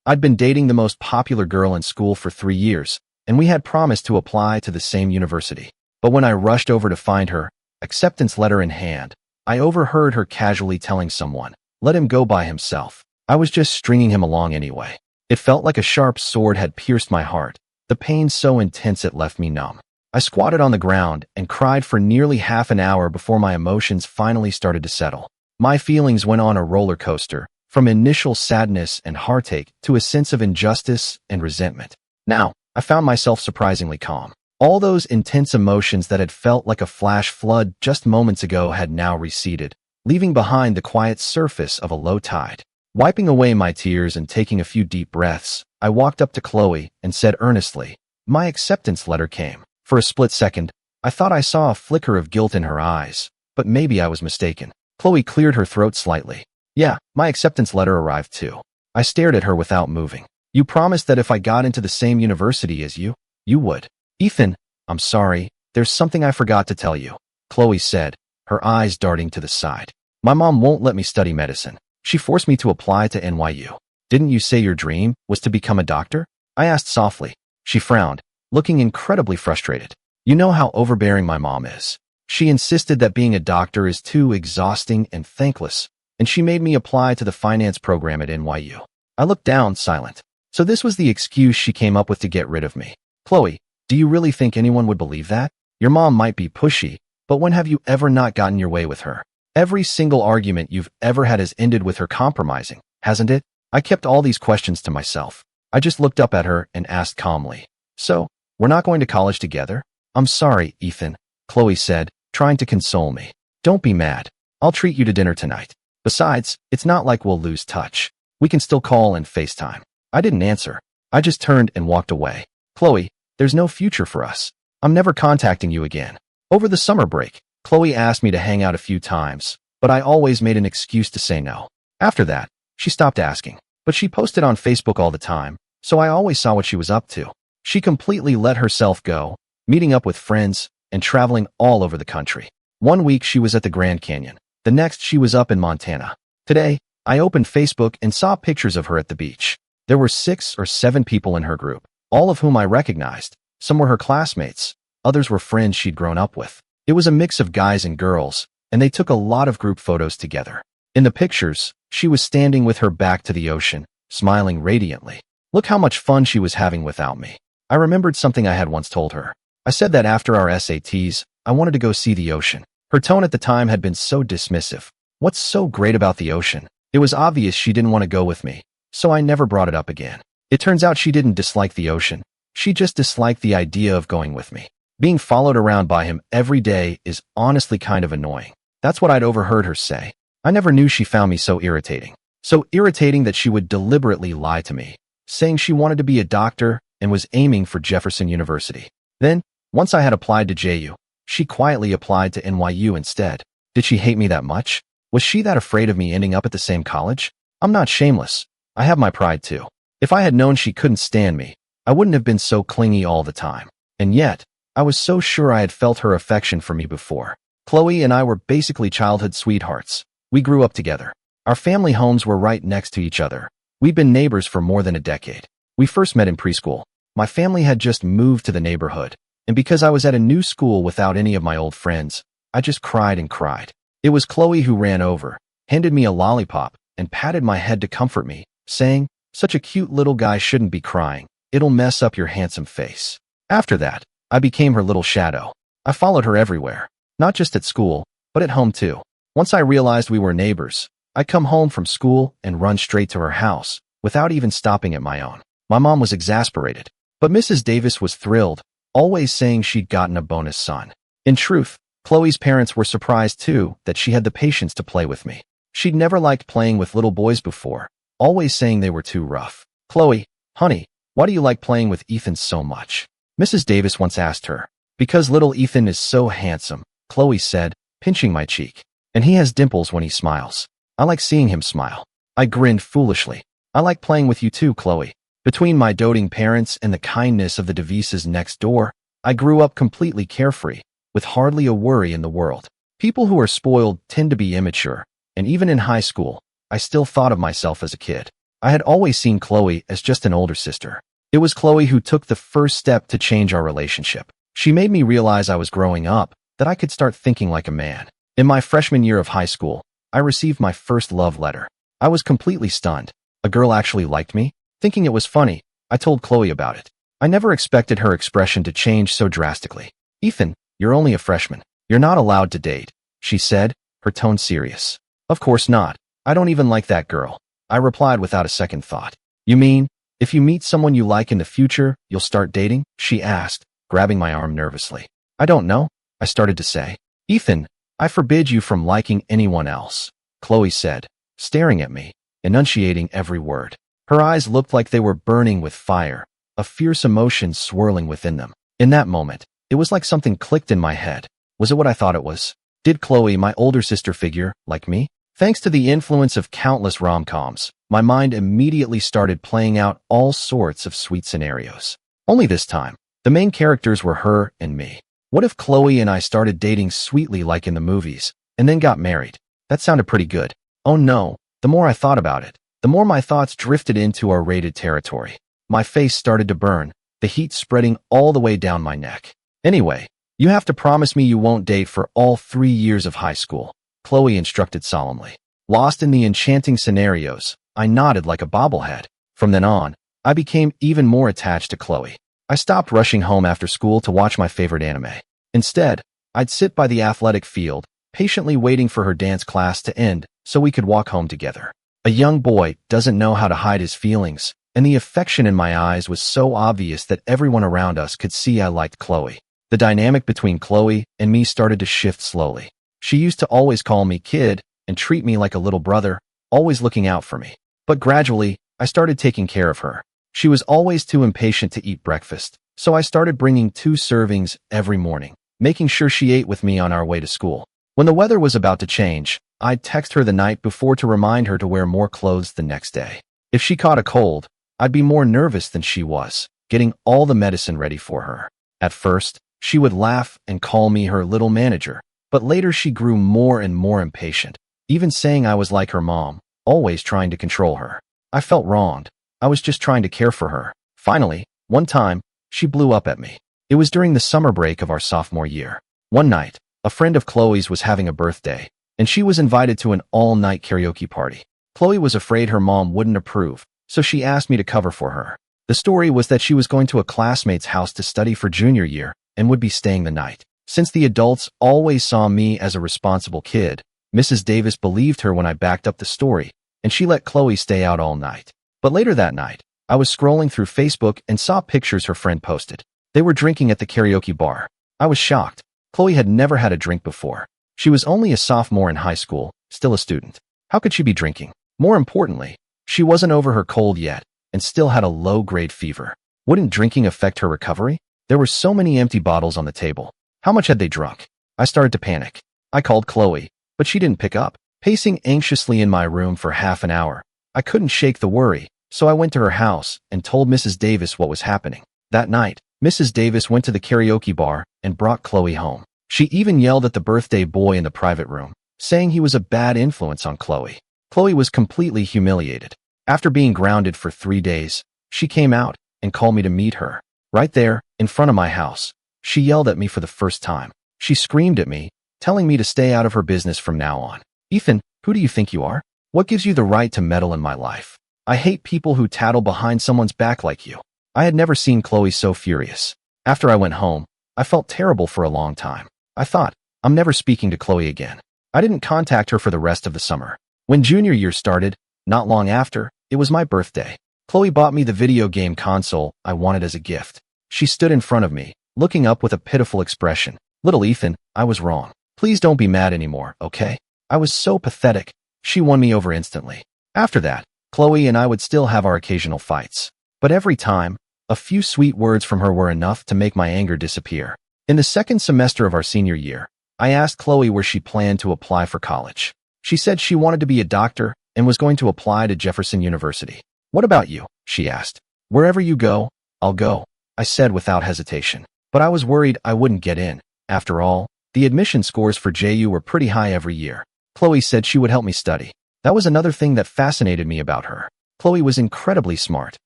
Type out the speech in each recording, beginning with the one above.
I'd been dating the most popular girl in school for 3 years, and we had promised to apply to the same university. But when I rushed over to find her, acceptance letter in hand, I overheard her casually telling someone, "Let him go by himself." I was just stringing him along anyway. It felt like a sharp sword had pierced my heart, the pain so intense it left me numb. I squatted on the ground and cried for nearly half an hour before my emotions finally started to settle. My feelings went on a roller coaster, from initial sadness and heartache to a sense of injustice and resentment. Now, I found myself surprisingly calm. All those intense emotions that had felt like a flash flood just moments ago had now receded, leaving behind the quiet surface of a low tide. Wiping away my tears and taking a few deep breaths, I walked up to Chloe and said earnestly, "My acceptance letter came." For a split second, I thought I saw a flicker of guilt in her eyes, but maybe I was mistaken. Chloe cleared her throat slightly. "Yeah, my acceptance letter arrived too." I stared at her without moving. "You promised that if I got into the same university as you, you would." "Ethan, I'm sorry, there's something I forgot to tell you," Chloe said, her eyes darting to the side. "My mom won't let me study medicine. She forced me to apply to NYU. Didn't you say your dream was to become a doctor?" I asked softly. She frowned, looking incredibly frustrated. "You know how overbearing my mom is. She insisted that being a doctor is too exhausting and thankless, and she made me apply to the finance program at NYU." I looked down, silent. So this was the excuse she came up with to get rid of me. "Chloe, do you really think anyone would believe that? Your mom might be pushy, but when have you ever not gotten your way with her? Every single argument you've ever had has ended with her compromising, hasn't it?" I kept all these questions to myself. I just looked up at her and asked calmly, "So, we're not going to college together?" "I'm sorry, Ethan," Chloe said, trying to console me. "Don't be mad. I'll treat you to dinner tonight. Besides, it's not like we'll lose touch. We can still call and FaceTime." I didn't answer. I just turned and walked away. "Chloe, there's no future for us. I'm never contacting you again." Over the summer break, Chloe asked me to hang out a few times, but I always made an excuse to say no. After that, she stopped asking, but she posted on Facebook all the time, so I always saw what she was up to. She completely let herself go, meeting up with friends and traveling all over the country. One week she was at the Grand Canyon. The next she was up in Montana. Today, I opened Facebook and saw pictures of her at the beach. There were 6 or 7 people in her group, all of whom I recognized. Some were her classmates, others were friends she'd grown up with. It was a mix of guys and girls, and they took a lot of group photos together. In the pictures, she was standing with her back to the ocean, smiling radiantly. Look how much fun she was having without me. I remembered something I had once told her. I said that after our SATs, I wanted to go see the ocean. Her tone at the time had been so dismissive. What's so great about the ocean? It was obvious she didn't want to go with me, so I never brought it up again. It turns out she didn't dislike the ocean. She just disliked the idea of going with me. Being followed around by him every day is honestly kind of annoying. That's what I'd overheard her say. I never knew she found me so irritating. So irritating that she would deliberately lie to me, saying she wanted to be a doctor and was aiming for Jefferson University. Then, once I had applied to JU, she quietly applied to NYU instead. Did she hate me that much? Was she that afraid of me ending up at the same college? I'm not shameless. I have my pride too. If I had known she couldn't stand me, I wouldn't have been so clingy all the time. And yet, I was so sure I had felt her affection for me before. Chloe and I were basically childhood sweethearts. We grew up together. Our family homes were right next to each other. We'd been neighbors for more than a decade. We first met in preschool. My family had just moved to the neighborhood, and because I was at a new school without any of my old friends, I just cried and cried. It was Chloe who ran over, handed me a lollipop, and patted my head to comfort me, saying, "Such a cute little guy shouldn't be crying. It'll mess up your handsome face." After that, I became her little shadow. I followed her everywhere, not just at school, but at home too. Once I realized we were neighbors, I'd come home from school and run straight to her house, without even stopping at my own. My mom was exasperated, but Mrs. Davis was thrilled, always saying she'd gotten a bonus son. In truth, Chloe's parents were surprised too that she had the patience to play with me. She'd never liked playing with little boys before, always saying they were too rough. "Chloe, honey, why do you like playing with Ethan so much?" Mrs. Davis once asked her. "Because little Ethan is so handsome," Chloe said, pinching my cheek. "And he has dimples when he smiles. I like seeing him smile." I grinned foolishly. "I like playing with you too, Chloe." Between my doting parents and the kindness of the Devises next door, I grew up completely carefree, with hardly a worry in the world. People who are spoiled tend to be immature, and even in high school, I still thought of myself as a kid. I had always seen Chloe as just an older sister. It was Chloe who took the first step to change our relationship. She made me realize I was growing up, that I could start thinking like a man. In my freshman year of high school, I received my first love letter. I was completely stunned. A girl actually liked me? Thinking it was funny, I told Chloe about it. I never expected her expression to change so drastically. "Ethan, you're only a freshman. You're not allowed to date," she said, her tone serious. "Of course not. I don't even like that girl," I replied without a second thought. "You mean, if you meet someone you like in the future, you'll start dating?" she asked, grabbing my arm nervously. "I don't know," I started to say. "Ethan, I forbid you from liking anyone else," Chloe said, staring at me, enunciating every word. Her eyes looked like they were burning with fire, a fierce emotion swirling within them. In that moment, it was like something clicked in my head. Was it what I thought it was? Did Chloe, my older sister figure, like me? Thanks to the influence of countless rom-coms, my mind immediately started playing out all sorts of sweet scenarios. Only this time, the main characters were her and me. What if Chloe and I started dating sweetly like in the movies, and then got married? That sounded pretty good. Oh no, the more I thought about it, the more my thoughts drifted into R-rated territory. My face started to burn, the heat spreading all the way down my neck. "Anyway, you have to promise me you won't date for all 3 years of high school," Chloe instructed solemnly. Lost in the enchanting scenarios, I nodded like a bobblehead. From then on, I became even more attached to Chloe. I stopped rushing home after school to watch my favorite anime. Instead, I'd sit by the athletic field, patiently waiting for her dance class to end so we could walk home together. A young boy doesn't know how to hide his feelings, and the affection in my eyes was so obvious that everyone around us could see I liked Chloe. The dynamic between Chloe and me started to shift slowly. She used to always call me kid and treat me like a little brother, always looking out for me. But gradually, I started taking care of her. She was always too impatient to eat breakfast, so I started bringing 2 servings every morning, making sure she ate with me on our way to school. When the weather was about to change, I'd text her the night before to remind her to wear more clothes the next day. If she caught a cold, I'd be more nervous than she was, getting all the medicine ready for her. At first, she would laugh and call me her little manager, but later she grew more and more impatient, even saying I was like her mom, always trying to control her. I felt wronged. I was just trying to care for her. Finally, one time, she blew up at me. It was during the summer break of our sophomore year. One night, a friend of Chloe's was having a birthday, and she was invited to an all-night karaoke party. Chloe was afraid her mom wouldn't approve, so she asked me to cover for her. The story was that she was going to a classmate's house to study for junior year and would be staying the night. Since the adults always saw me as a responsible kid, Mrs. Davis believed her when I backed up the story, and she let Chloe stay out all night. But later that night, I was scrolling through Facebook and saw pictures her friend posted. They were drinking at the karaoke bar. I was shocked. Chloe had never had a drink before. She was only a sophomore in high school, still a student. How could she be drinking? More importantly, she wasn't over her cold yet and still had a low-grade fever. Wouldn't drinking affect her recovery? There were so many empty bottles on the table. How much had they drunk? I started to panic. I called Chloe, but she didn't pick up. Pacing anxiously in my room for half an hour, I couldn't shake the worry, so I went to her house and told Mrs. Davis what was happening. That night, Mrs. Davis went to the karaoke bar and brought Chloe home. She even yelled at the birthday boy in the private room, saying he was a bad influence on Chloe. Chloe was completely humiliated. After being grounded for 3 days, she came out and called me to meet her. Right there, in front of my house, she yelled at me for the first time. She screamed at me, telling me to stay out of her business from now on. "Ethan, who do you think you are? What gives you the right to meddle in my life? I hate people who tattle behind someone's back like you." I had never seen Chloe so furious. After I went home, I felt terrible for a long time. I thought, I'm never speaking to Chloe again. I didn't contact her for the rest of the summer. When junior year started, not long after, it was my birthday. Chloe bought me the video game console I wanted as a gift. She stood in front of me, looking up with a pitiful expression. "Little Ethan, I was wrong. Please don't be mad anymore, okay?" I was so pathetic. She won me over instantly. After that, Chloe and I would still have our occasional fights. But every time, a few sweet words from her were enough to make my anger disappear. In the second semester of our senior year, I asked Chloe where she planned to apply for college. She said she wanted to be a doctor and was going to apply to Jefferson University. "What about you?" she asked. "Wherever you go, I'll go," I said without hesitation. But I was worried I wouldn't get in. After all, the admission scores for JU were pretty high every year. Chloe said she would help me study. That was another thing that fascinated me about her. Chloe was incredibly smart.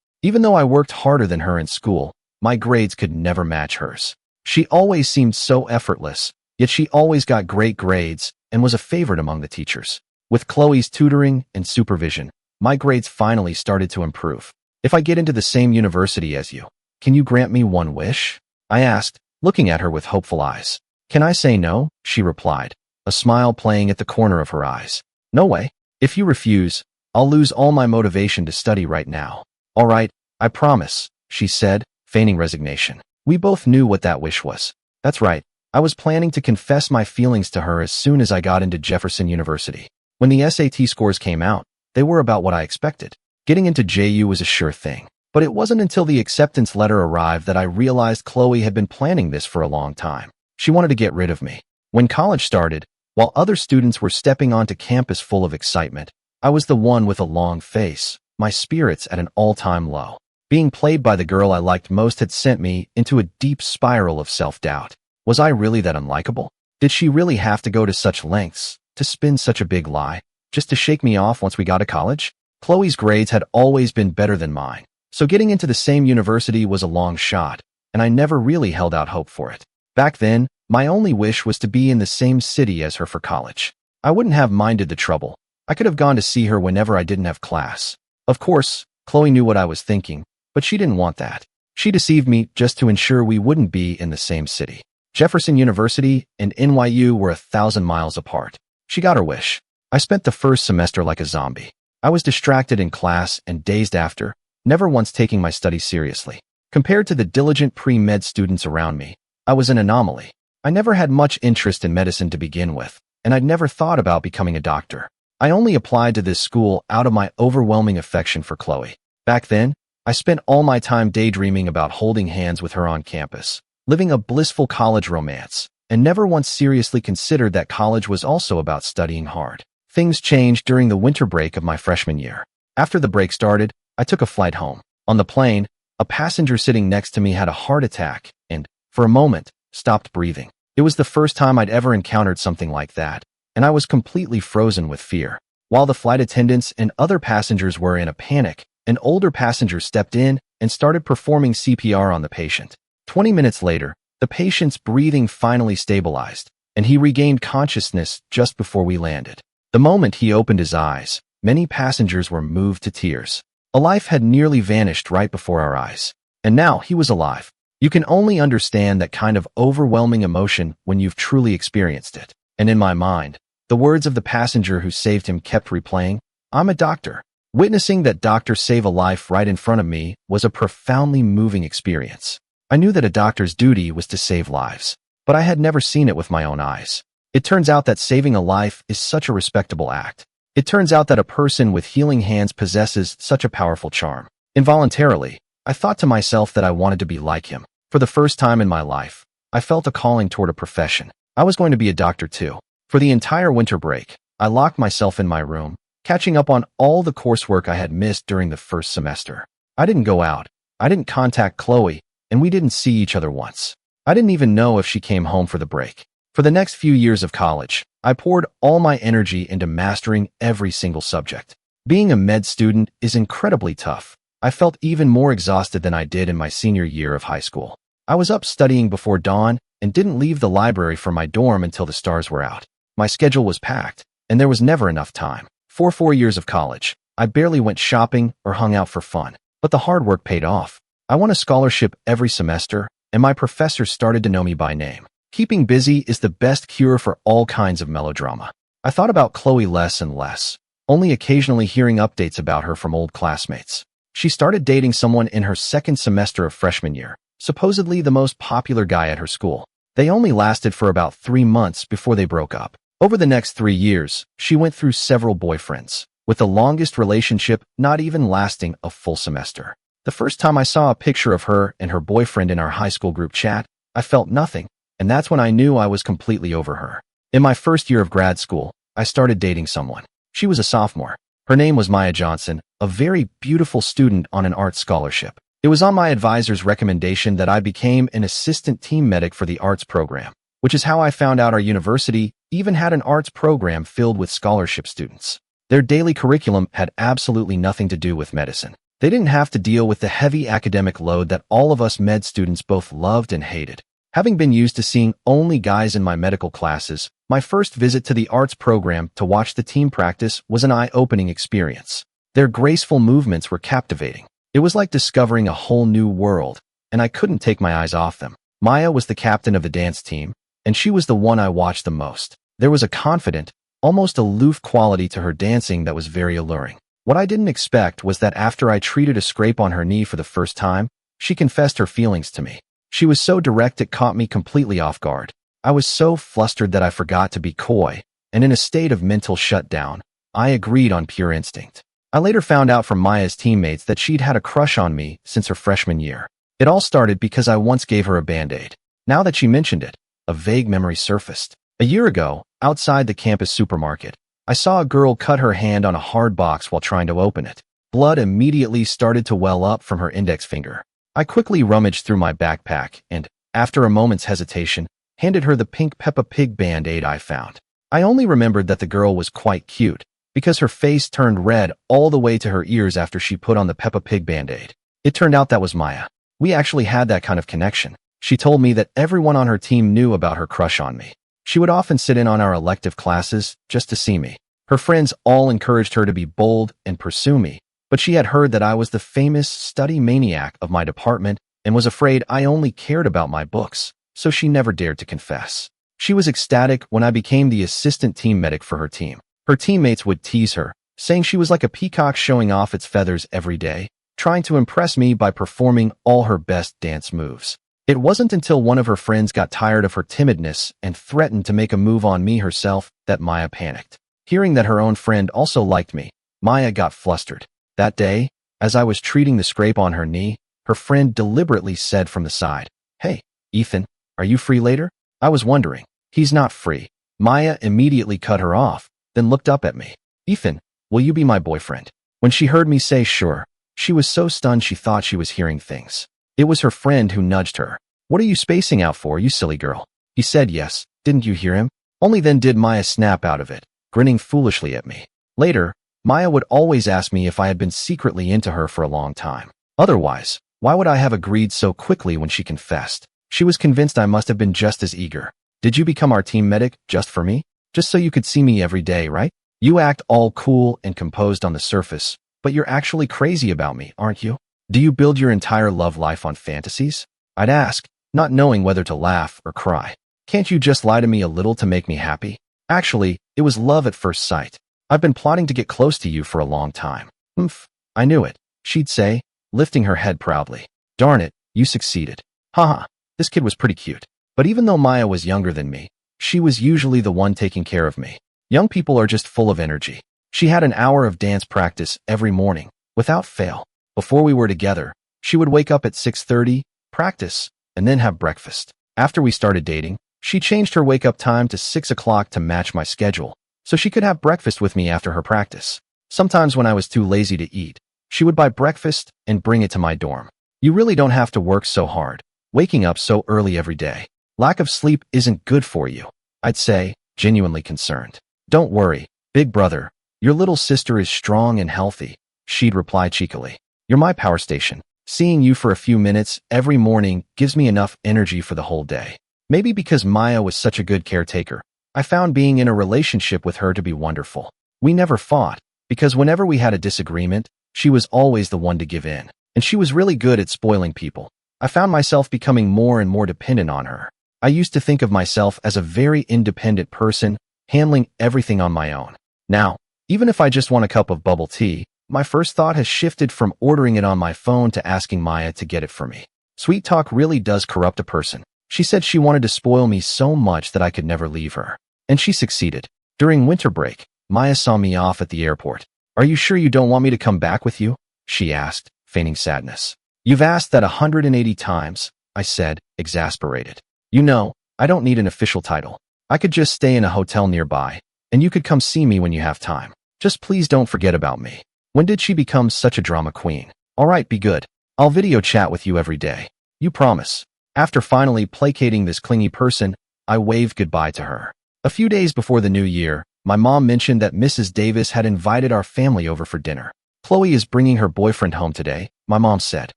Even though I worked harder than her in school, my grades could never match hers. She always seemed so effortless, yet she always got great grades and was a favorite among the teachers. With Chloe's tutoring and supervision, my grades finally started to improve. If I get into the same university as you, can you grant me one wish? I asked, looking at her with hopeful eyes. Can I say no? She replied, a smile playing at the corner of her eyes. No way. If you refuse, I'll lose all my motivation to study right now. All right, I promise, she said, feigning resignation. We both knew what that wish was. That's right. I was planning to confess my feelings to her as soon as I got into Jefferson University. When the SAT scores came out, they were about what I expected. Getting into JU was a sure thing. But it wasn't until the acceptance letter arrived that I realized Chloe had been planning this for a long time. She wanted to get rid of me. When college started, while other students were stepping onto campus full of excitement, I was the one with a long face, my spirits at an all-time low. Being played by the girl I liked most had sent me into a deep spiral of self-doubt. Was I really that unlikable? Did she really have to go to such lengths, to spin such a big lie, just to shake me off once we got to college? Chloe's grades had always been better than mine, so getting into the same university was a long shot, and I never really held out hope for it. Back then, my only wish was to be in the same city as her for college. I wouldn't have minded the trouble. I could have gone to see her whenever I didn't have class. Of course, Chloe knew what I was thinking, but she didn't want that. She deceived me just to ensure we wouldn't be in the same city. Jefferson University and NYU were 1,000 miles apart. She got her wish. I spent the first semester like a zombie. I was distracted in class and dazed after, never once taking my studies seriously. Compared to the diligent pre-med students around me, I was an anomaly. I never had much interest in medicine to begin with, and I'd never thought about becoming a doctor. I only applied to this school out of my overwhelming affection for Chloe. Back then, I spent all my time daydreaming about holding hands with her on campus, living a blissful college romance, and never once seriously considered that college was also about studying hard. Things changed during the winter break of my freshman year. After the break started, I took a flight home. On the plane, a passenger sitting next to me had a heart attack and, for a moment, stopped breathing. It was the first time I'd ever encountered something like that, and I was completely frozen with fear. While the flight attendants and other passengers were in a panic, an older passenger stepped in and started performing CPR on the patient. 20 minutes later, the patient's breathing finally stabilized, and he regained consciousness just before we landed. The moment he opened his eyes, many passengers were moved to tears. A life had nearly vanished right before our eyes, and now he was alive. You can only understand that kind of overwhelming emotion when you've truly experienced it. And in my mind, the words of the passenger who saved him kept replaying, "I'm a doctor." Witnessing that doctor save a life right in front of me was a profoundly moving experience. I knew that a doctor's duty was to save lives, but I had never seen it with my own eyes. It turns out that saving a life is such a respectable act. It turns out that a person with healing hands possesses such a powerful charm. Involuntarily, I thought to myself that I wanted to be like him. For the first time in my life, I felt a calling toward a profession. I was going to be a doctor too. For the entire winter break, I locked myself in my room, catching up on all the coursework I had missed during the first semester. I didn't go out. I didn't contact Chloe, and we didn't see each other once. I didn't even know if she came home for the break. For the next few years of college, I poured all my energy into mastering every single subject. Being a med student is incredibly tough. I felt even more exhausted than I did in my senior year of high school. I was up studying before dawn and didn't leave the library from my dorm until the stars were out. My schedule was packed, and there was never enough time. For 4 years of college, I barely went shopping or hung out for fun, but the hard work paid off. I won a scholarship every semester, and my professors started to know me by name. Keeping busy is the best cure for all kinds of melodrama. I thought about Chloe less and less, only occasionally hearing updates about her from old classmates. She started dating someone in her second semester of freshman year, supposedly the most popular guy at her school. They only lasted for about 3 months before they broke up. Over the next 3 years, she went through several boyfriends, with the longest relationship not even lasting a full semester. The first time I saw a picture of her and her boyfriend in our high school group chat, I felt nothing, and that's when I knew I was completely over her. In my first year of grad school, I started dating someone. She was a sophomore. Her name was Maya Johnson, a very beautiful student on an arts scholarship. It was on my advisor's recommendation that I became an assistant team medic for the arts program, which is how I found out our university even had an arts program filled with scholarship students. Their daily curriculum had absolutely nothing to do with medicine. They didn't have to deal with the heavy academic load that all of us med students both loved and hated. Having been used to seeing only guys in my medical classes, my first visit to the arts program to watch the team practice was an eye-opening experience. Their graceful movements were captivating. It was like discovering a whole new world, and I couldn't take my eyes off them. Maya was the captain of the dance team, and she was the one I watched the most. There was a confident, almost aloof quality to her dancing that was very alluring. What I didn't expect was that after I treated a scrape on her knee for the first time, she confessed her feelings to me. She was so direct it caught me completely off guard. I was so flustered that I forgot to be coy, and in a state of mental shutdown, I agreed on pure instinct. I later found out from Maya's teammates that she'd had a crush on me since her freshman year. It all started because I once gave her a Band-Aid. Now that she mentioned it, a vague memory surfaced. A year ago, outside the campus supermarket, I saw a girl cut her hand on a hard box while trying to open it. Blood immediately started to well up from her index finger. I quickly rummaged through my backpack and, after a moment's hesitation, handed her the pink Peppa Pig Band-Aid I found. I only remembered that the girl was quite cute, because her face turned red all the way to her ears after she put on the Peppa Pig Band-Aid. It turned out that was Maya. We actually had that kind of connection. She told me that everyone on her team knew about her crush on me. She would often sit in on our elective classes just to see me. Her friends all encouraged her to be bold and pursue me, but she had heard that I was the famous study maniac of my department and was afraid I only cared about my books, so she never dared to confess. She was ecstatic when I became the assistant team medic for her team. Her teammates would tease her, saying she was like a peacock showing off its feathers every day, trying to impress me by performing all her best dance moves. It wasn't until one of her friends got tired of her timidness and threatened to make a move on me herself that Maya panicked. Hearing that her own friend also liked me, Maya got flustered. That day, as I was treating the scrape on her knee, her friend deliberately said from the side, "Hey, Ethan, are you free later?" I was wondering. "He's not free." Maya immediately cut her off, then looked up at me. "Ethan, will you be my boyfriend?" When she heard me say sure, she was so stunned she thought she was hearing things. It was her friend who nudged her. "What are you spacing out for, you silly girl?" He said yes. Didn't you hear him? Only then did Maya snap out of it, grinning foolishly at me. Later, Maya would always ask me if I had been secretly into her for a long time. Otherwise, why would I have agreed so quickly when she confessed? She was convinced I must have been just as eager. "Did you become our team medic just for me? Just so you could see me every day, right? You act all cool and composed on the surface, but you're actually crazy about me, aren't you? Do you build your entire love life on fantasies?" I'd ask, not knowing whether to laugh or cry. "Can't you just lie to me a little to make me happy?" Actually, it was love at first sight. "I've been plotting to get close to you for a long time." "Oomph, I knew it," she'd say, lifting her head proudly. "Darn it, you succeeded." Haha, this kid was pretty cute. But even though Maya was younger than me, she was usually the one taking care of me. Young people are just full of energy. She had an hour of dance practice every morning, without fail. Before we were together, she would wake up at 6:30, practice, and then have breakfast. After we started dating, she changed her wake-up time to 6 o'clock to match my schedule, so she could have breakfast with me after her practice. Sometimes when I was too lazy to eat, she would buy breakfast and bring it to my dorm. You really don't have to work so hard, waking up so early every day. Lack of sleep isn't good for you, I'd say, genuinely concerned. "Don't worry, big brother, your little sister is strong and healthy," she'd reply cheekily. "You're my power station. Seeing you for a few minutes every morning gives me enough energy for the whole day." Maybe because Maya was such a good caretaker, I found being in a relationship with her to be wonderful. We never fought, because whenever we had a disagreement, she was always the one to give in, and she was really good at spoiling people. I found myself becoming more and more dependent on her. I used to think of myself as a very independent person, handling everything on my own. Now, even if I just want a cup of bubble tea, my first thought has shifted from ordering it on my phone to asking Maya to get it for me. Sweet talk really does corrupt a person. She said she wanted to spoil me so much that I could never leave her. And she succeeded. During winter break, Maya saw me off at the airport. "Are you sure you don't want me to come back with you?" she asked, feigning sadness. "You've asked that 180 times, I said, exasperated. "You know, I don't need an official title. I could just stay in a hotel nearby, and you could come see me when you have time. Just please don't forget about me." When did she become such a drama queen? "All right, be good. I'll video chat with you every day. You promise." After finally placating this clingy person, I waved goodbye to her. A few days before the new year, My mom mentioned that Mrs. Davis had invited our family over for dinner. Chloe is bringing her boyfriend home today, my mom said.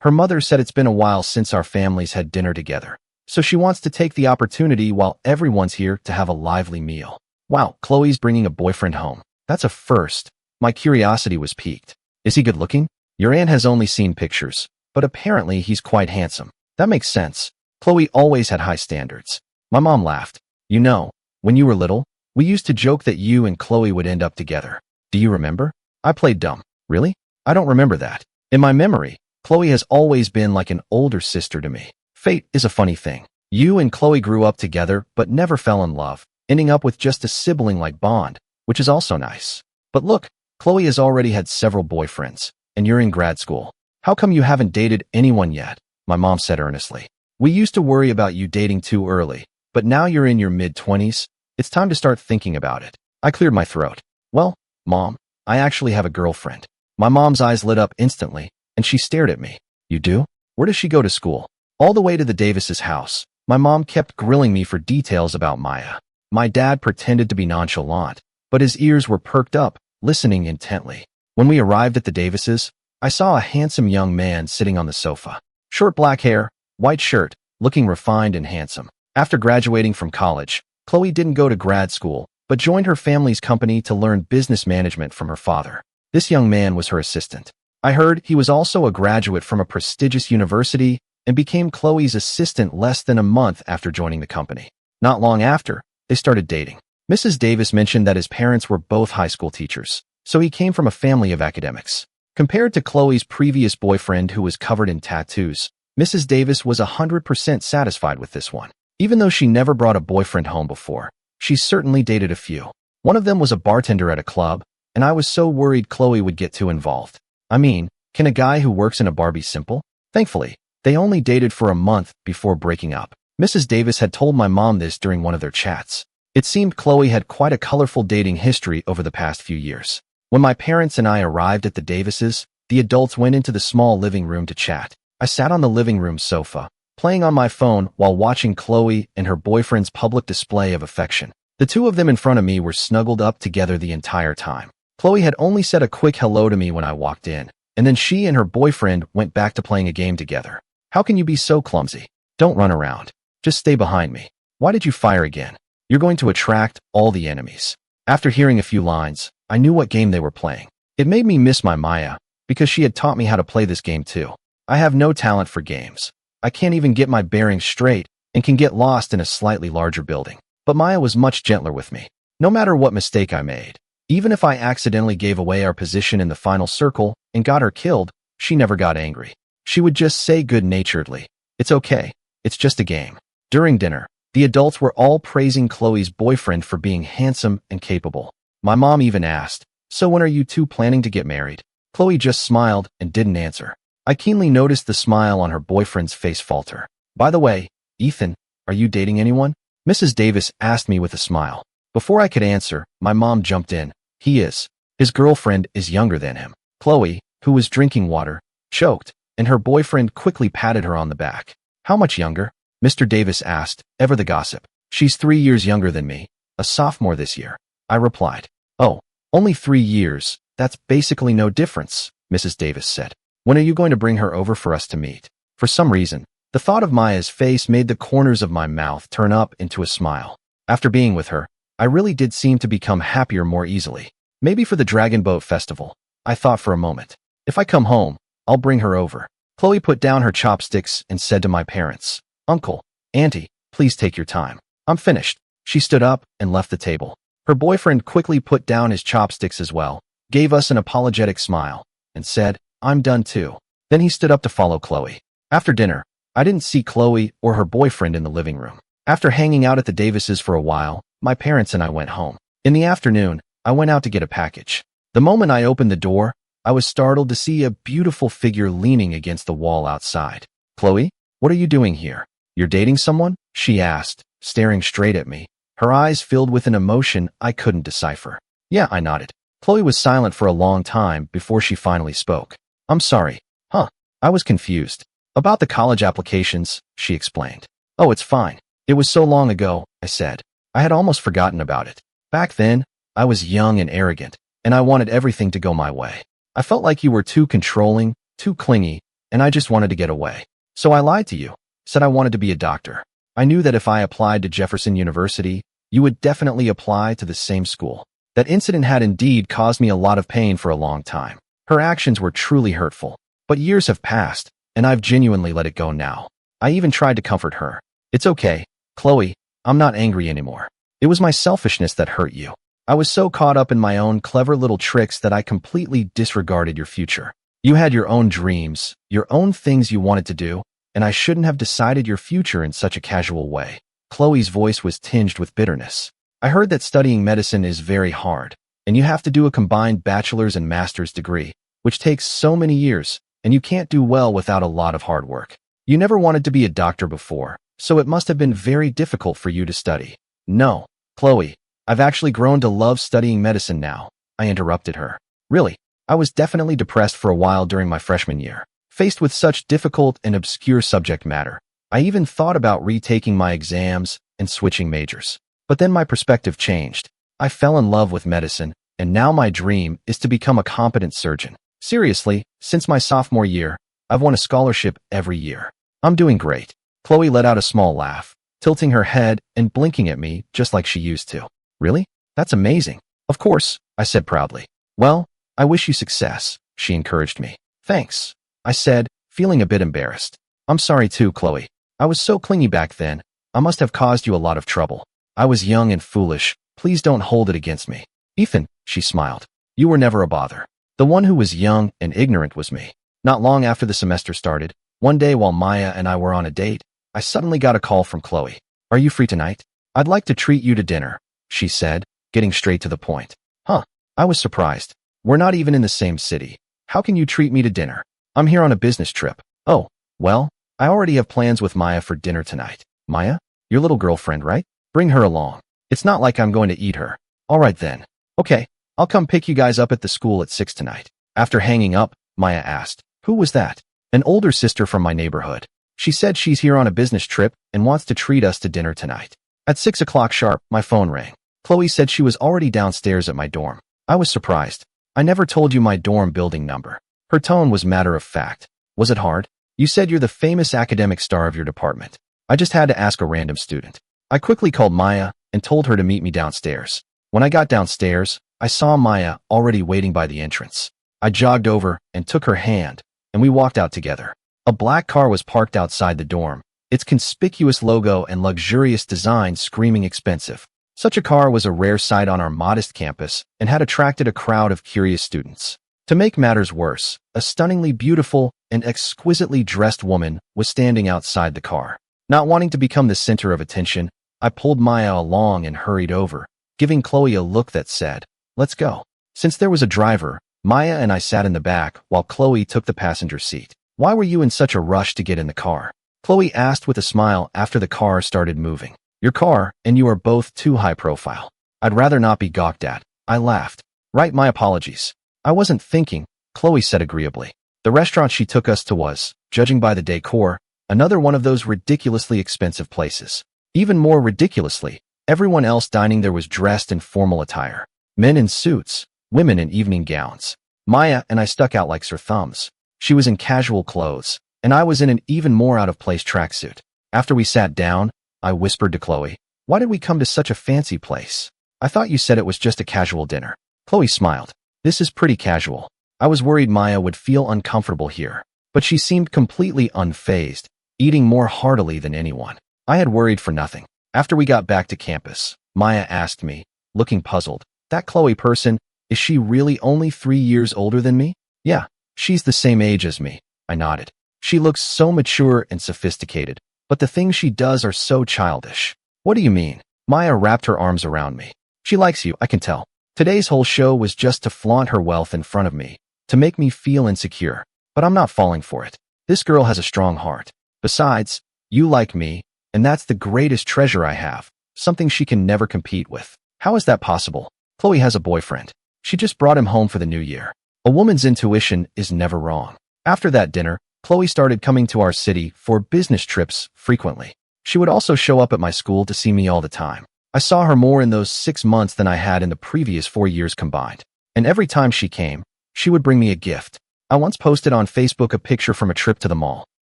Her mother said it's been a while since our families had dinner together, so she wants to take the opportunity while everyone's here to have a lively meal. Wow, Chloe's bringing a boyfriend home. That's a first. My curiosity was piqued. Is he good looking? Your aunt has only seen pictures, but apparently he's quite handsome. That makes sense. Chloe always had high standards. My mom laughed. You know, when you were little, we used to joke that you and Chloe would end up together. Do you remember? I played dumb. Really? I don't remember that. In my memory, Chloe has always been like an older sister to me. Fate is a funny thing. You and Chloe grew up together but never fell in love, ending up with just a sibling-like bond, which is also nice. But look, Chloe has already had several boyfriends, and you're in grad school. How come you haven't dated anyone yet? My mom said earnestly. We used to worry about you dating too early, but now you're in your mid-20s. It's time to start thinking about it. I cleared my throat. Well, Mom, I actually have a girlfriend. My mom's eyes lit up instantly, and she stared at me. You do? Where does she go to school? All the way to the Davis's house. My mom kept grilling me for details about Maya. My dad pretended to be nonchalant, but his ears were perked up, listening intently. When we arrived at the Davises, I saw a handsome young man sitting on the sofa. Short black hair, white shirt, looking refined and handsome. After graduating from college, Chloe didn't go to grad school, but joined her family's company to learn business management from her father. This young man was her assistant. I heard he was also a graduate from a prestigious university and became Chloe's assistant less than a month after joining the company. Not long after, they started dating. Mrs. Davis mentioned that his parents were both high school teachers, so he came from a family of academics. Compared to Chloe's previous boyfriend who was covered in tattoos, Mrs. Davis was 100% satisfied with this one. Even though she never brought a boyfriend home before, she certainly dated a few. One of them was a bartender at a club, and I was so worried Chloe would get too involved. I mean, can a guy who works in a bar be simple? Thankfully, they only dated for a month before breaking up. Mrs. Davis had told my mom this during one of their chats. It seemed Chloe had quite a colorful dating history over the past few years. When my parents and I arrived at the Davises, the adults went into the small living room to chat. I sat on the living room sofa, playing on my phone while watching Chloe and her boyfriend's public display of affection. The two of them in front of me were snuggled up together the entire time. Chloe had only said a quick hello to me when I walked in, and then she and her boyfriend went back to playing a game together. How can you be so clumsy? Don't run around. Just stay behind me. Why did you fire again? You're going to attract all the enemies. After hearing a few lines, I knew what game they were playing. It made me miss my Maya, because she had taught me how to play this game too. I have no talent for games. I can't even get my bearings straight and can get lost in a slightly larger building. But Maya was much gentler with me. No matter what mistake I made, even if I accidentally gave away our position in the final circle and got her killed, she never got angry. She would just say good-naturedly, "It's okay. It's just a game." During dinner, the adults were all praising Chloe's boyfriend for being handsome and capable. My mom even asked, "So when are you two planning to get married?" Chloe just smiled and didn't answer. I keenly noticed the smile on her boyfriend's face falter. "By the way, Ethan, are you dating anyone?" Mrs. Davis asked me with a smile. Before I could answer, my mom jumped in. "He is. His girlfriend is younger than him." Chloe, who was drinking water, choked, and her boyfriend quickly patted her on the back. "How much younger?" Mr. Davis asked, ever the gossip. "She's 3 years younger than me, a sophomore this year," I replied. "Oh, only 3 years. That's basically no difference," Mrs. Davis said. "When are you going to bring her over for us to meet?" For some reason, the thought of Maya's face made the corners of my mouth turn up into a smile. After being with her, I really did seem to become happier more easily. Maybe for the Dragon Boat Festival, I thought for a moment. If I come home, I'll bring her over. Chloe put down her chopsticks and said to my parents, "Uncle, Auntie, please take your time. I'm finished." She stood up and left the table. Her boyfriend quickly put down his chopsticks as well, gave us an apologetic smile, and said, "I'm done too." Then he stood up to follow Chloe. After dinner, I didn't see Chloe or her boyfriend in the living room. After hanging out at the Davises for a while, my parents and I went home. In the afternoon, I went out to get a package. The moment I opened the door, I was startled to see a beautiful figure leaning against the wall outside. "Chloe, what are you doing here? You're dating someone?" she asked, staring straight at me, her eyes filled with an emotion I couldn't decipher. "Yeah," I nodded. Chloe was silent for a long time before she finally spoke. "I'm sorry." "Huh?" I was confused. "About the college applications," she explained. "Oh, it's fine. It was so long ago," I said. I had almost forgotten about it. Back then, I was young and arrogant, and I wanted everything to go my way. I felt like you were too controlling, too clingy, and I just wanted to get away. So I lied to you, said I wanted to be a doctor. I knew that if I applied to Jefferson University, you would definitely apply to the same school. That incident had indeed caused me a lot of pain for a long time. Her actions were truly hurtful. But years have passed, and I've genuinely let it go now. I even tried to comfort her. It's okay, Chloe, I'm not angry anymore. It was my selfishness that hurt you. I was so caught up in my own clever little tricks that I completely disregarded your future. You had your own dreams, your own things you wanted to do, and I shouldn't have decided your future in such a casual way. Chloe's voice was tinged with bitterness. I heard that studying medicine is very hard, and you have to do a combined bachelor's and master's degree, which takes so many years, and you can't do well without a lot of hard work. You never wanted to be a doctor before, so it must have been very difficult for you to study. No, Chloe, I've actually grown to love studying medicine now, I interrupted her. Really, I was definitely depressed for a while during my freshman year. Faced with such difficult and obscure subject matter, I even thought about retaking my exams and switching majors. But then my perspective changed. I fell in love with medicine, and now my dream is to become a competent surgeon. Seriously, since my sophomore year, I've won a scholarship every year. I'm doing great. Chloe let out a small laugh, tilting her head and blinking at me just like she used to. Really? That's amazing. Of course, I said proudly. Well, I wish you success, she encouraged me. Thanks, I said, feeling a bit embarrassed. I'm sorry too, Chloe. I was so clingy back then. I must have caused you a lot of trouble. I was young and foolish. Please don't hold it against me. Ethan, she smiled. You were never a bother. The one who was young and ignorant was me. Not long after the semester started, one day while Maya and I were on a date, I suddenly got a call from Chloe. Are you free tonight? I'd like to treat you to dinner, she said, getting straight to the point. Huh, I was surprised. We're not even in the same city. How can you treat me to dinner? I'm here on a business trip. Oh, well, I already have plans with Maya for dinner tonight. Maya? Your little girlfriend, right? Bring her along. It's not like I'm going to eat her. All right then. Okay, I'll come pick you guys up at the school at 6 tonight. After hanging up, Maya asked, who was that? An older sister from my neighborhood. She said she's here on a business trip and wants to treat us to dinner tonight. At 6 o'clock sharp, my phone rang. Chloe said she was already downstairs at my dorm. I was surprised. I never told you my dorm building number. Her tone was matter of fact. Was it hard? You said you're the famous academic star of your department. I just had to ask a random student. I quickly called Maya and told her to meet me downstairs. When I got downstairs, I saw Maya already waiting by the entrance. I jogged over and took her hand, and we walked out together. A black car was parked outside the dorm, its conspicuous logo and luxurious design screaming expensive. Such a car was a rare sight on our modest campus and had attracted a crowd of curious students. To make matters worse, a stunningly beautiful and exquisitely dressed woman was standing outside the car. Not wanting to become the center of attention, I pulled Maya along and hurried over, giving Chloe a look that said, let's go. Since there was a driver, Maya and I sat in the back while Chloe took the passenger seat. Why were you in such a rush to get in the car? Chloe asked with a smile after the car started moving. Your car, and you are both too high profile. I'd rather not be gawked at. I laughed. Right, my apologies. I wasn't thinking, Chloe said agreeably. The restaurant she took us to was, judging by the decor, another one of those ridiculously expensive places. Even more ridiculously, everyone else dining there was dressed in formal attire. Men in suits, women in evening gowns. Maya and I stuck out like sore thumbs. She was in casual clothes, and I was in an even more out-of-place tracksuit. After we sat down, I whispered to Chloe, why did we come to such a fancy place? I thought you said it was just a casual dinner. Chloe smiled. This is pretty casual. I was worried Maya would feel uncomfortable here, but she seemed completely unfazed, eating more heartily than anyone. I had worried for nothing. After we got back to campus, Maya asked me, looking puzzled, that Chloe person, is she really only 3 years older than me? Yeah, she's the same age as me, I nodded. She looks so mature and sophisticated, but the things she does are so childish. What do you mean? Maya wrapped her arms around me. She likes you, I can tell. Today's whole show was just to flaunt her wealth in front of me, to make me feel insecure, but I'm not falling for it. This girl has a strong heart. Besides, you like me, and that's the greatest treasure I have, something she can never compete with. How is that possible? Chloe has a boyfriend. She just brought him home for the new year. A woman's intuition is never wrong. After that dinner, Chloe started coming to our city for business trips frequently. She would also show up at my school to see me all the time. I saw her more in those 6 months than I had in the previous 4 years combined. And every time she came, she would bring me a gift. I once posted on Facebook a picture from a trip to the mall.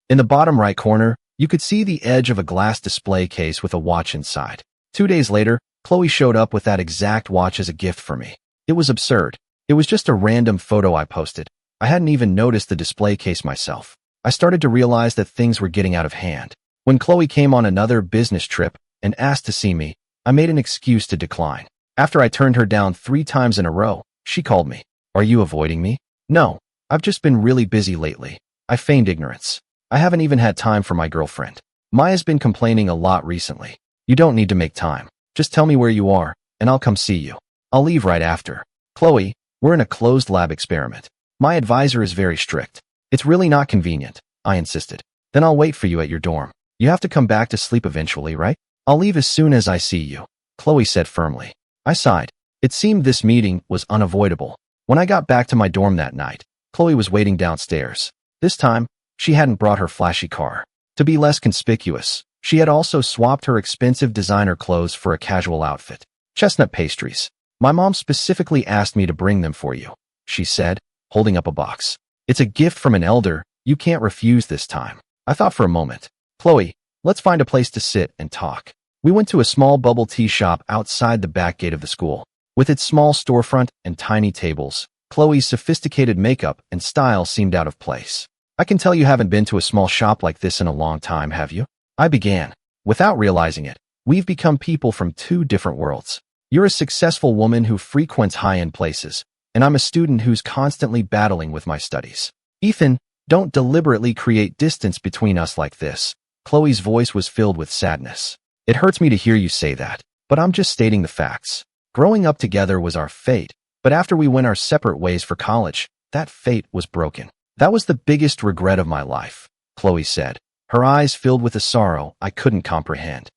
In the bottom right corner, you could see the edge of a glass display case with a watch inside. 2 days later, Chloe showed up with that exact watch as a gift for me. It was absurd. It was just a random photo I posted. I hadn't even noticed the display case myself. I started to realize that things were getting out of hand. When Chloe came on another business trip and asked to see me, I made an excuse to decline. After I turned her down 3 times in a row, she called me. "Are you avoiding me?" "No, I've just been really busy lately." I feigned ignorance. "I haven't even had time for my girlfriend. Maya's been complaining a lot recently." "You don't need to make time. Just tell me where you are, and I'll come see you. I'll leave right after." "Chloe, we're in a closed lab experiment. My advisor is very strict. It's really not convenient," I insisted. "Then I'll wait for you at your dorm. You have to come back to sleep eventually, right?" "I'll leave as soon as I see you," Chloe said firmly. I sighed. It seemed this meeting was unavoidable. When I got back to my dorm that night, Chloe was waiting downstairs. This time, she hadn't brought her flashy car. To be less conspicuous, she had also swapped her expensive designer clothes for a casual outfit. "Chestnut pastries. My mom specifically asked me to bring them for you," she said, holding up a box. "It's a gift from an elder. You can't refuse this time." I thought for a moment. "Chloe, let's find a place to sit and talk." We went to a small bubble tea shop outside the back gate of the school. With its small storefront and tiny tables, Chloe's sophisticated makeup and style seemed out of place. "I can tell you haven't been to a small shop like this in a long time, have you?" I began. Without realizing it, we've become people from 2 different worlds. You're a successful woman who frequents high-end places, and I'm a student who's constantly battling with my studies. "Ethan, don't deliberately create distance between us like this." Chloe's voice was filled with sadness. "It hurts me to hear you say that, but I'm just stating the facts. Growing up together was our fate, but after we went our separate ways for college, that fate was broken. That was the biggest regret of my life," Chloe said, her eyes filled with a sorrow I couldn't comprehend.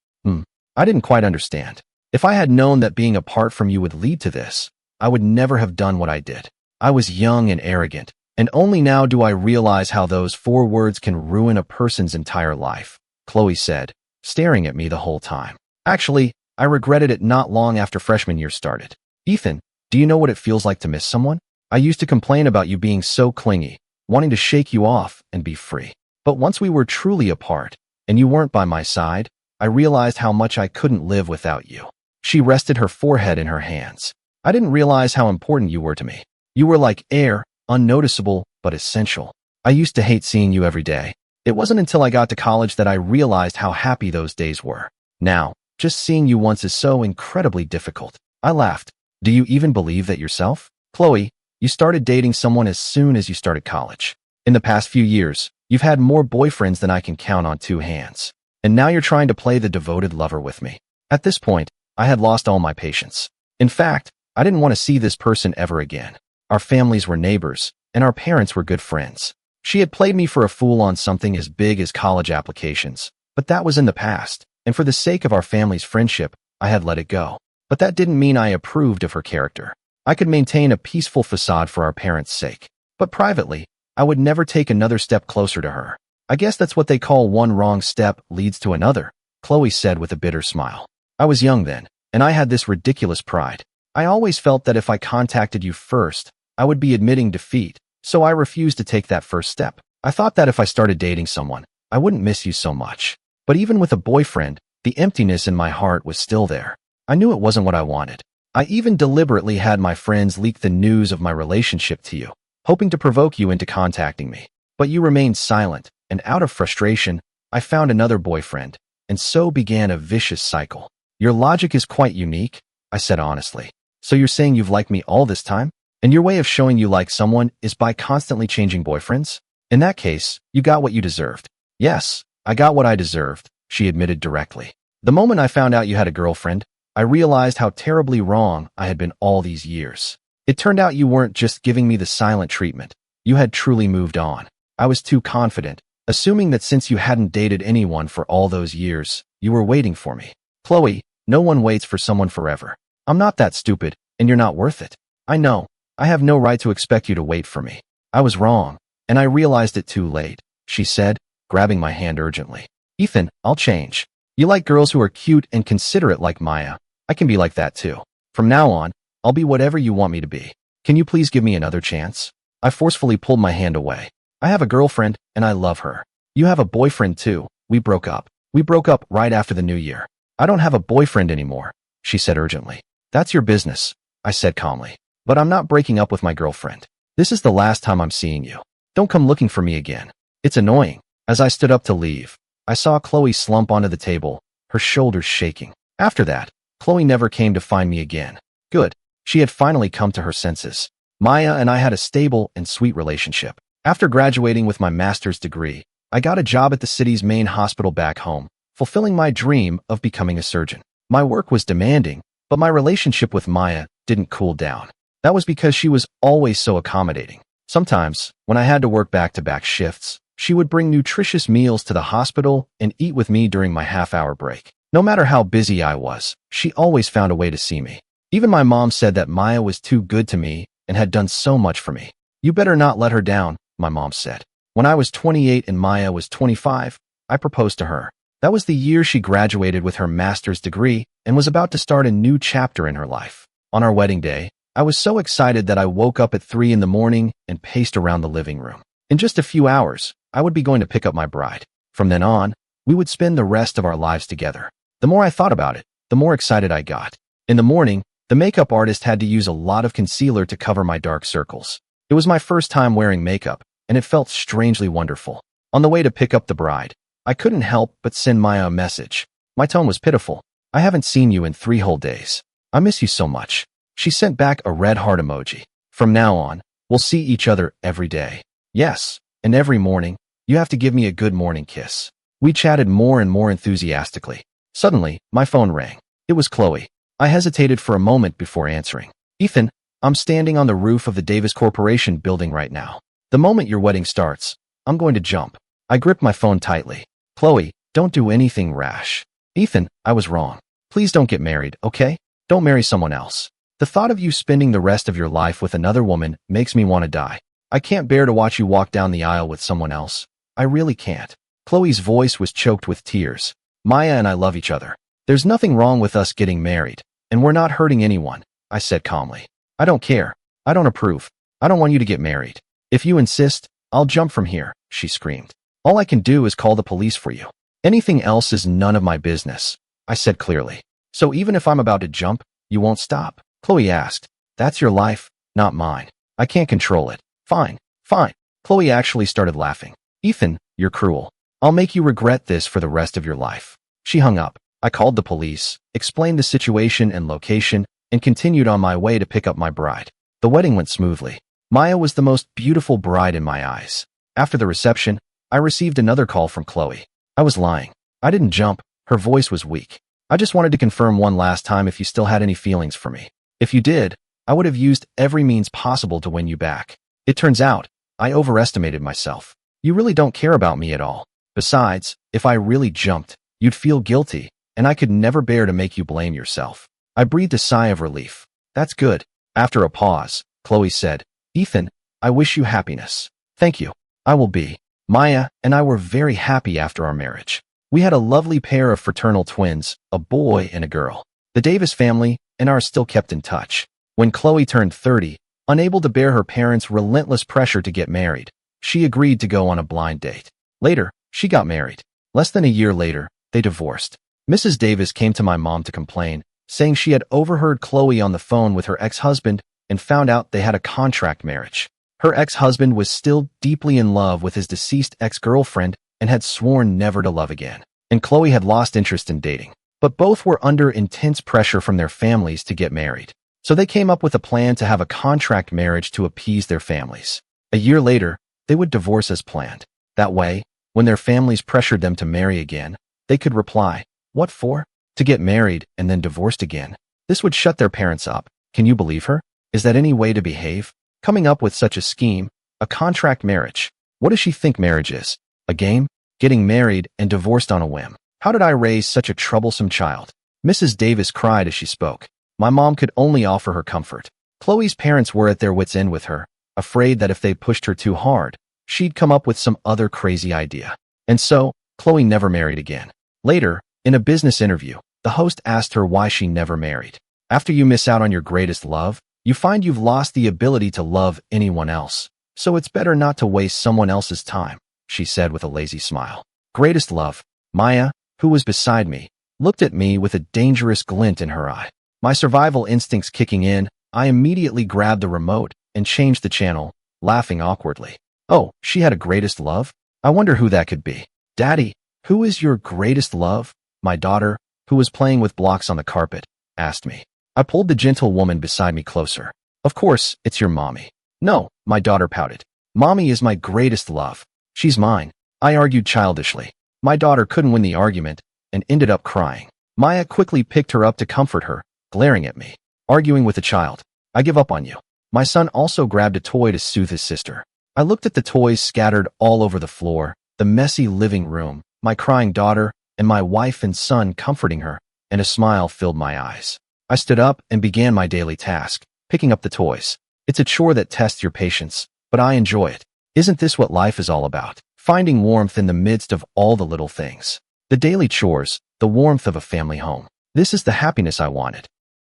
I didn't quite understand. If I had known that being apart from you would lead to this, I would never have done what I did. I was young and arrogant, and only now do I realize how those 4 words can ruin a person's entire life," Chloe said, staring at me the whole time. "Actually, I regretted it not long after freshman year started. Ethan, do you know what it feels like to miss someone? I used to complain about you being so clingy, wanting to shake you off and be free. But once we were truly apart, and you weren't by my side, I realized how much I couldn't live without you." She rested her forehead in her hands. "I didn't realize how important you were to me. You were like air, unnoticeable, but essential. I used to hate seeing you every day. It wasn't until I got to college that I realized how happy those days were. Now, just seeing you once is so incredibly difficult." I laughed. "Do you even believe that yourself?" "Chloe, you started dating someone as soon as you started college. In the past few years, you've had more boyfriends than I can count on 2 hands. And now you're trying to play the devoted lover with me." At this point, I had lost all my patience. In fact, I didn't want to see this person ever again. Our families were neighbors, and our parents were good friends. She had played me for a fool on something as big as college applications, but that was in the past, and for the sake of our family's friendship, I had let it go. But that didn't mean I approved of her character. I could maintain a peaceful facade for our parents' sake, but privately, I would never take another step closer to her. "I guess that's what they call one wrong step leads to another," Chloe said with a bitter smile. "I was young then, and I had this ridiculous pride. I always felt that if I contacted you first, I would be admitting defeat, so I refused to take that first step. I thought that if I started dating someone, I wouldn't miss you so much. But even with a boyfriend, the emptiness in my heart was still there. I knew it wasn't what I wanted. I even deliberately had my friends leak the news of my relationship to you, hoping to provoke you into contacting me. But you remained silent, and out of frustration, I found another boyfriend, and so began a vicious cycle." "Your logic is quite unique," I said honestly. "So you're saying you've liked me all this time? And your way of showing you like someone is by constantly changing boyfriends? In that case, you got what you deserved." "Yes, I got what I deserved," she admitted directly. "The moment I found out you had a girlfriend, I realized how terribly wrong I had been all these years. It turned out you weren't just giving me the silent treatment. You had truly moved on. I was too confident, assuming that since you hadn't dated anyone for all those years, you were waiting for me. Chloe, no one waits for someone forever. I'm not that stupid, and you're not worth it. I know. I have no right to expect you to wait for me. I was wrong, and I realized it too late," she said, grabbing my hand urgently. "Ethan, I'll change. You like girls who are cute and considerate like Maya. I can be like that too. From now on, I'll be whatever you want me to be. Can you please give me another chance? I forcefully pulled my hand away. I have a girlfriend, and I love her. You have a boyfriend too. We broke up. We broke up right after the new year. I don't have a boyfriend anymore, she said urgently. That's your business, I said calmly. But I'm not breaking up with my girlfriend. This is the last time I'm seeing you. Don't come looking for me again. It's annoying. As I stood up to leave, I saw Chloe slump onto the table, her shoulders shaking. After that, Chloe never came to find me again. Good. She had finally come to her senses. Maya and I had a stable and sweet relationship. After graduating with my master's degree, I got a job at the city's main hospital back home, fulfilling my dream of becoming a surgeon. My work was demanding, but my relationship with Maya didn't cool down. That was because she was always so accommodating. Sometimes, when I had to work back-to-back shifts, she would bring nutritious meals to the hospital and eat with me during my half-hour break. No matter how busy I was, she always found a way to see me. Even my mom said that Maya was too good to me and had done so much for me. You better not let her down, my mom said. When I was 28 and Maya was 25, I proposed to her. That was the year she graduated with her master's degree and was about to start a new chapter in her life. On our wedding day, I was so excited that I woke up at 3 in the morning and paced around the living room. In just a few hours, I would be going to pick up my bride. From then on, we would spend the rest of our lives together. The more I thought about it, the more excited I got. In the morning, the makeup artist had to use a lot of concealer to cover my dark circles. It was my first time wearing makeup, and it felt strangely wonderful. On the way to pick up the bride, I couldn't help but send Maya a message. My tone was pitiful. I haven't seen you in 3 whole days. I miss you so much. She sent back a red heart emoji. From now on, we'll see each other every day. Yes, and every morning, you have to give me a good morning kiss. We chatted more and more enthusiastically. Suddenly, my phone rang. It was Chloe. I hesitated for a moment before answering. Ethan, I'm standing on the roof of the Davis Corporation building right now. The moment your wedding starts, I'm going to jump. I gripped my phone tightly. Chloe, don't do anything rash. Ethan, I was wrong. Please don't get married, okay? Don't marry someone else. The thought of you spending the rest of your life with another woman makes me want to die. I can't bear to watch you walk down the aisle with someone else. I really can't. Chloe's voice was choked with tears. Maya and I love each other. There's nothing wrong with us getting married, and we're not hurting anyone, I said calmly. I don't care. I don't approve. I don't want you to get married. If you insist, I'll jump from here, she screamed. All I can do is call the police for you. Anything else is none of my business, I said clearly. So even if I'm about to jump, you won't stop? Chloe asked. That's your life, not mine. I can't control it. Fine, fine. Chloe actually started laughing. Ethan, you're cruel. I'll make you regret this for the rest of your life. She hung up. I called the police, explained the situation and location, and continued on my way to pick up my bride. The wedding went smoothly. Maya was the most beautiful bride in my eyes. After the reception, I received another call from Chloe. I was lying. I didn't jump. Her voice was weak. I just wanted to confirm one last time if you still had any feelings for me. If you did, I would have used every means possible to win you back. It turns out, I overestimated myself. You really don't care about me at all. Besides, if I really jumped, you'd feel guilty, and I could never bear to make you blame yourself. I breathed a sigh of relief. That's good. After a pause, Chloe said, Ethan, I wish you happiness. Thank you. I will be. Maya and I were very happy after our marriage. We had a lovely pair of fraternal twins, a boy and a girl. The Davis family and I are still kept in touch. When Chloe turned 30, unable to bear her parents' relentless pressure to get married, she agreed to go on a blind date. Later, she got married. Less than a year later, they divorced. Mrs. Davis came to my mom to complain, saying she had overheard Chloe on the phone with her ex-husband and found out they had a contract marriage. Her ex-husband was still deeply in love with his deceased ex-girlfriend and had sworn never to love again. And Chloe had lost interest in dating. But both were under intense pressure from their families to get married. So they came up with a plan to have a contract marriage to appease their families. A year later, they would divorce as planned. That way, when their families pressured them to marry again, they could reply, "What for? To get married and then divorced again?" This would shut their parents up. Can you believe her? Is that any way to behave? Coming up with such a scheme, a contract marriage. What does she think marriage is? A game? Getting married and divorced on a whim. How did I raise such a troublesome child? Mrs. Davis cried as she spoke. My mom could only offer her comfort. Chloe's parents were at their wits' end with her, afraid that if they pushed her too hard, she'd come up with some other crazy idea. And so, Chloe never married again. Later, in a business interview, The host asked her why she never married. After you miss out on your greatest love, you find you've lost the ability to love anyone else. So it's better not to waste someone else's time, she said with a lazy smile. Greatest love. Maya, who was beside me, looked at me with a dangerous glint in her eye. My survival instincts kicking in, I immediately grabbed the remote and changed the channel, laughing awkwardly. Oh, she had a greatest love? I wonder who that could be. Daddy, who is your greatest love? My daughter, who was playing with blocks on the carpet, asked me. I pulled the gentle woman beside me closer. Of course, it's your mommy. No, my daughter pouted. Mommy is my greatest love. She's mine. I argued childishly. My daughter couldn't win the argument and ended up crying. Maya quickly picked her up to comfort her, glaring at me. Arguing with a child. I give up on you. My son also grabbed a toy to soothe his sister. I looked at the toys scattered all over the floor, the messy living room, my crying daughter, and my wife and son comforting her, and a smile filled my eyes. I stood up and began my daily task, picking up the toys. It's a chore that tests your patience, but I enjoy it. Isn't this what life is all about? Finding warmth in the midst of all the little things. The daily chores, the warmth of a family home. This is the happiness I wanted.